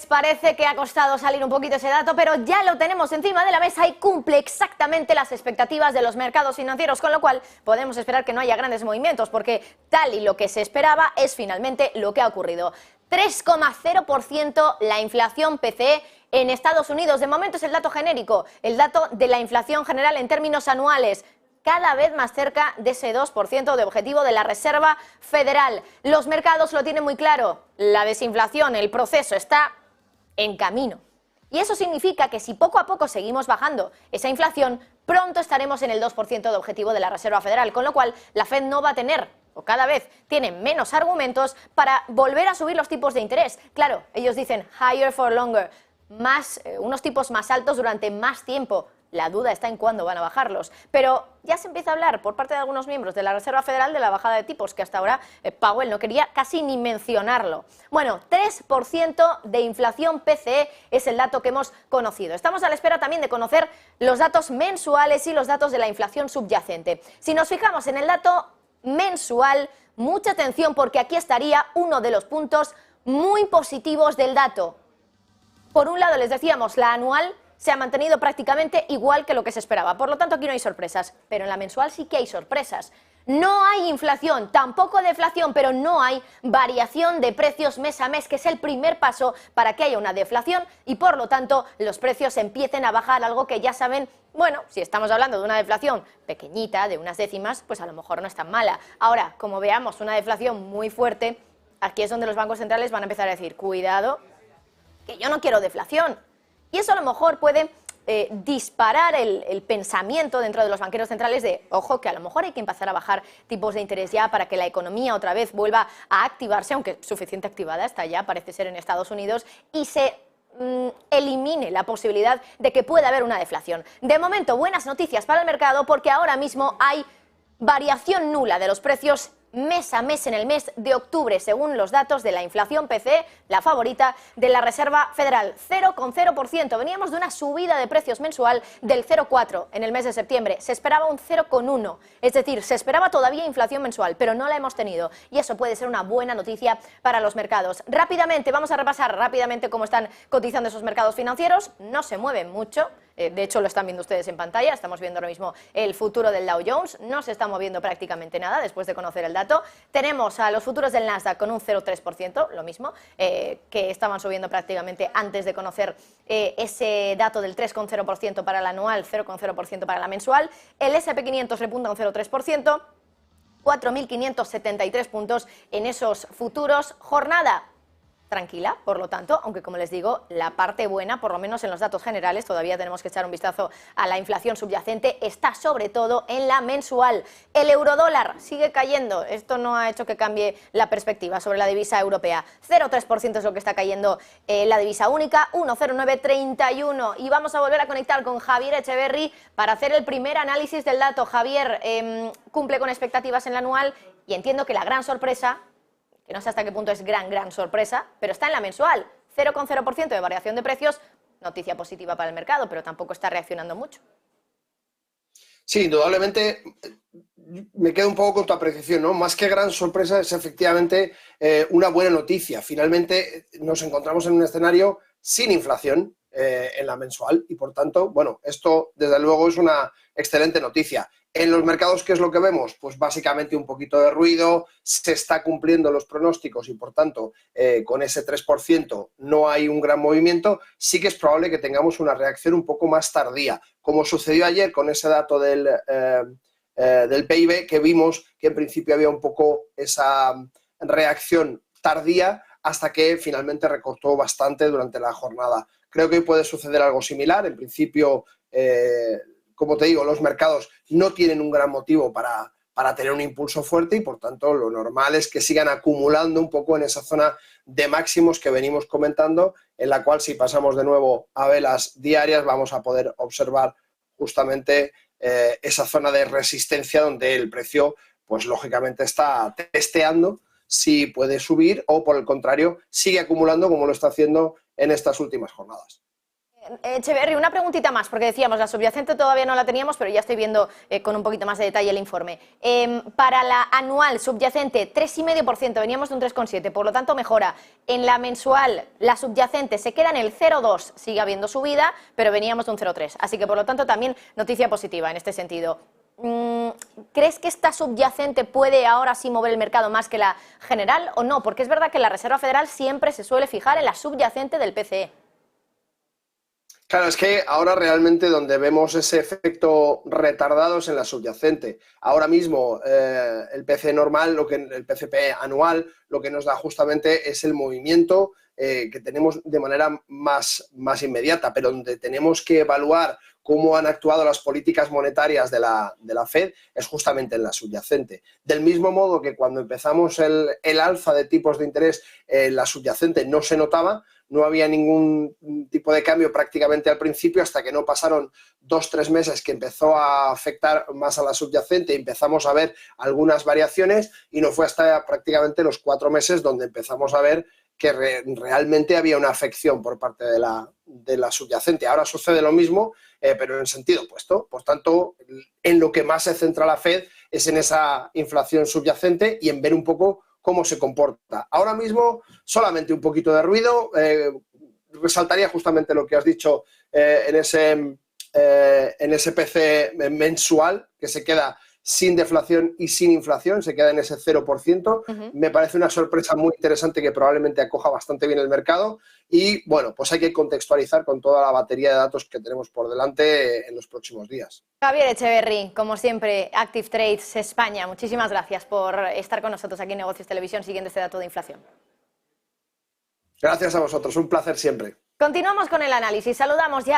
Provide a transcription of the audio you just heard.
parece que ha costado salir un poquito ese dato, pero ya lo tenemos encima de la mesa y cumple exactamente las expectativas de los mercados financieros, con lo cual podemos esperar que no haya grandes movimientos, porque tal y lo que se esperaba es finalmente lo que ha ocurrido. 3,0% la inflación PCE en Estados Unidos. De momento es el dato genérico, el dato de la inflación general en términos anuales, cada vez más cerca de ese 2% de objetivo de la Reserva Federal. Los mercados lo tienen muy claro, la desinflación, el proceso está en camino. Y eso significa que si poco a poco seguimos bajando esa inflación, pronto estaremos en el 2% de objetivo de la Reserva Federal, con lo cual la Fed no va a tener, o cada vez tiene menos argumentos para volver a subir los tipos de interés. Claro, ellos dicen higher for longer, unos tipos más altos durante más tiempo. La duda está en cuándo van a bajarlos. Pero ya se empieza a hablar por parte de algunos miembros de la Reserva Federal de la bajada de tipos, que hasta ahora Powell no quería casi ni mencionarlo. Bueno, 3% de inflación PCE es el dato que hemos conocido. Estamos a la espera también de conocer los datos mensuales y los datos de la inflación subyacente. Si nos fijamos en el dato mensual, mucha atención porque aquí estaría uno de los puntos muy positivos del dato. Por un lado, les decíamos, la anual se ha mantenido prácticamente igual que lo que se esperaba. Por lo tanto, aquí no hay sorpresas. Pero en la mensual sí que hay sorpresas. No hay inflación, tampoco deflación, pero no hay variación de precios mes a mes, que es el primer paso para que haya una deflación y, por lo tanto, los precios empiecen a bajar, algo que ya saben. Bueno, si estamos hablando de una deflación pequeñita, de unas décimas, pues a lo mejor no es tan mala. Ahora, como veamos una deflación muy fuerte, aquí es donde los bancos centrales van a empezar a decir, cuidado, que yo no quiero deflación. Y eso a lo mejor puede disparar el pensamiento dentro de los banqueros centrales de, ojo, que a lo mejor hay que empezar a bajar tipos de interés ya para que la economía otra vez vuelva a activarse, aunque suficiente activada está ya, parece ser, en Estados Unidos, y se elimine la posibilidad de que pueda haber una deflación. De momento, buenas noticias para el mercado porque ahora mismo hay variación nula de los precios mes a mes en el mes de octubre, según los datos de la inflación PCE, la favorita de la Reserva Federal, 0,0%. Veníamos de una subida de precios mensual del 0,4% en el mes de septiembre. Se esperaba un 0,1%, es decir, se esperaba todavía inflación mensual, pero no la hemos tenido. Y eso puede ser una buena noticia para los mercados. Rápidamente, vamos a repasar rápidamente cómo están cotizando esos mercados financieros. No se mueven mucho. De hecho, lo están viendo ustedes en pantalla. Estamos viendo ahora mismo el futuro del Dow Jones. No se está moviendo prácticamente nada después de conocer el dato. Tenemos a los futuros del Nasdaq con un 0,3%, lo mismo, que estaban subiendo prácticamente antes de conocer ese dato del 3,0% para la anual, 0,0% para la mensual. El S&P 500 repunta un 0,3%, 4.573 puntos en esos futuros. Jornada tranquila, por lo tanto, aunque como les digo, la parte buena, por lo menos en los datos generales, todavía tenemos que echar un vistazo a la inflación subyacente, está sobre todo en la mensual. El eurodólar sigue cayendo, esto no ha hecho que cambie la perspectiva sobre la divisa europea. 0,3% es lo que está cayendo la divisa única, 1,0931. Y vamos a volver a conectar con Javier Echeverry para hacer el primer análisis del dato. Javier, cumple con expectativas en la anual y entiendo que la gran sorpresa, que no sé hasta qué punto es gran sorpresa, pero está en la mensual, 0,0% de variación de precios, noticia positiva para el mercado, pero tampoco está reaccionando mucho. Sí, indudablemente me quedo un poco con tu apreciación, ¿no? Más que gran sorpresa es efectivamente una buena noticia. Finalmente nos encontramos en un escenario sin inflación en la mensual y, por tanto, bueno, esto desde luego es una excelente noticia. En los mercados, ¿qué es lo que vemos? Pues básicamente un poquito de ruido, se está cumpliendo los pronósticos y, por tanto, con ese 3% no hay un gran movimiento. Sí que es probable que tengamos una reacción un poco más tardía, como sucedió ayer con ese dato del PIB, que vimos que en principio había un poco esa reacción tardía hasta que finalmente recortó bastante durante la jornada. Creo que hoy puede suceder algo similar. En principio, como te digo, los mercados no tienen un gran motivo para tener un impulso fuerte y, por tanto, lo normal es que sigan acumulando un poco en esa zona de máximos que venimos comentando, en la cual, si pasamos de nuevo a velas diarias, vamos a poder observar justamente esa zona de resistencia donde el precio, pues lógicamente, está testeando si puede subir o, por el contrario, sigue acumulando como lo está haciendo en estas últimas jornadas. Echeverri, una preguntita más, porque decíamos, la subyacente todavía no la teníamos, pero ya estoy viendo con un poquito más de detalle el informe. Para la anual subyacente, 3,5%, veníamos de un 3,7%, por lo tanto mejora. En la mensual, la subyacente se queda en el 0,2%, sigue habiendo subida, pero veníamos de un 0,3%. Así que, por lo tanto, también noticia positiva en este sentido. ¿Crees que esta subyacente puede ahora sí mover el mercado más que la general o no? Porque es verdad que la Reserva Federal siempre se suele fijar en la subyacente del PCE. Claro, es que ahora realmente donde vemos ese efecto retardado es en la subyacente. Ahora mismo el PCE normal, el PCP anual, lo que nos da justamente es el movimiento que tenemos de manera más inmediata, pero donde tenemos que evaluar cómo han actuado las políticas monetarias de la Fed es justamente en la subyacente. Del mismo modo que cuando empezamos el alza de tipos de interés, la subyacente no se notaba, no había ningún tipo de cambio prácticamente al principio hasta que no pasaron 2-3 meses que empezó a afectar más a la subyacente y empezamos a ver algunas variaciones y no fue hasta prácticamente los 4 meses donde empezamos a ver que realmente había una afección por parte de la subyacente. Ahora sucede lo mismo, pero en sentido opuesto. Por tanto, en lo que más se centra la Fed es en esa inflación subyacente y en ver un poco cómo se comporta. Ahora mismo, solamente un poquito de ruido. Resaltaría justamente lo que has dicho en ese PC mensual, que se queda sin deflación y sin inflación, se queda en ese 0%. Me parece una sorpresa muy interesante que probablemente acoja bastante bien el mercado y, bueno, pues hay que contextualizar con toda la batería de datos que tenemos por delante en los próximos días. Javier Echeverri, como siempre, Active Trades España, muchísimas gracias por estar con nosotros aquí en Negocios Televisión siguiendo este dato de inflación. Gracias a vosotros, un placer siempre. Continuamos con el análisis. Saludamos ya